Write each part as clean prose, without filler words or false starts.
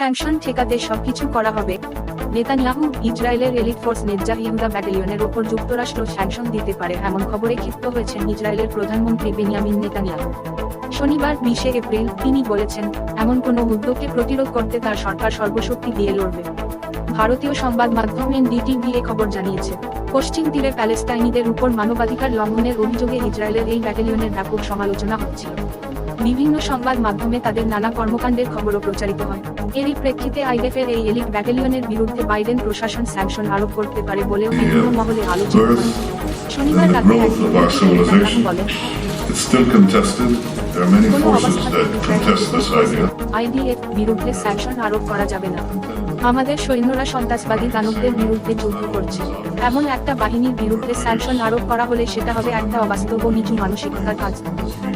Sanction ঠেকাতে সবকিছু করা হবে। নেতানিয়াহু ইসরায়েলের এলিট ফোর্স নেতজাহ ইহুদা ব্যাটালিয়নের ওপর যুক্তরাষ্ট্র স্যাংশন দিতে পারে এমন খবরে ক্ষিপ্ত হয়েছেন ইসরায়েলের প্রধানমন্ত্রী বেনিয়ামিন নেতানিয়াহু। শনিবার 20 এপ্রিল তিনি বলেছেন, এমন কোনো উদ্যোগকে প্রতিরোধ করতে তার সরকার সর্বশক্তি দিয়ে লড়বে। ভারতীয় সংবাদ মাধ্যম এনডিটিভি এ খবর জানিয়েছে, পশ্চিম তীরে প্যালেস্টাইনিদের উপর মানবাধিকার লঙ্ঘনের অভিযোগে ইসরায়েলের এই ব্যাটালিয়নের ব্যাপক সমালোচনা হচ্ছিল। বিভিন্ন সংবাদ মাধ্যমে তাদের নানা কর্মকাণ্ডের খবরও প্রচারিত হয়। এরই প্রেক্ষিতে আইডিএফের এই এলিট ব্যাটালিয়নের বিরুদ্ধে বাইডেন প্রশাসন স্যাংশন আরোপ করতে পারে বলেও বিভিন্ন মহলে আলোচিত হয়। শনিবার রাতে নেতানিয়াহু বলেন, কোনো অবস্থাতেই আইডিএফ বিরুদ্ধে স্যাংশন আরোপ করা যাবে না। আমাদের সৈন্যরা সন্ত্রাসবাদী দানবদের বিরুদ্ধে যুদ্ধ করছে। এমন একটা বাহিনীর বিরুদ্ধে স্যাংশন আরোপ করা হলে সেটা হবে একটা অবাস্তব ও নিচু মানসিকতার কাজ।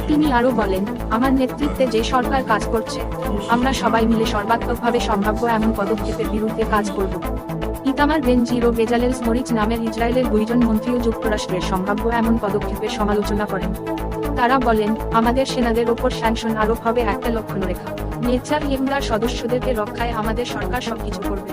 তিনি আরও বলেন, আমার নেতৃত্বে যে সরকার কাজ করছে, আমরা সবাই মিলে সর্বাত্মকভাবে সম্ভাব্য এমন পদক্ষেপের বিরুদ্ধে কাজ করব। ইতামার বেন-গভির ও বেজালেল স্মোট্রিচ নামের ইসরায়েলের 2 জন মন্ত্রীও যুক্তরাষ্ট্রের সম্ভাব্য এমন পদক্ষেপের সমালোচনা করেন। তারা বলেন, আমাদের সেনাদের ওপর স্যাংশন আরোপ হবে একটা লক্ষণরেখা। নেতজাহ ইহুদার সদস্যদেরকে রক্ষায় আমাদের সরকার সবকিছু করবে।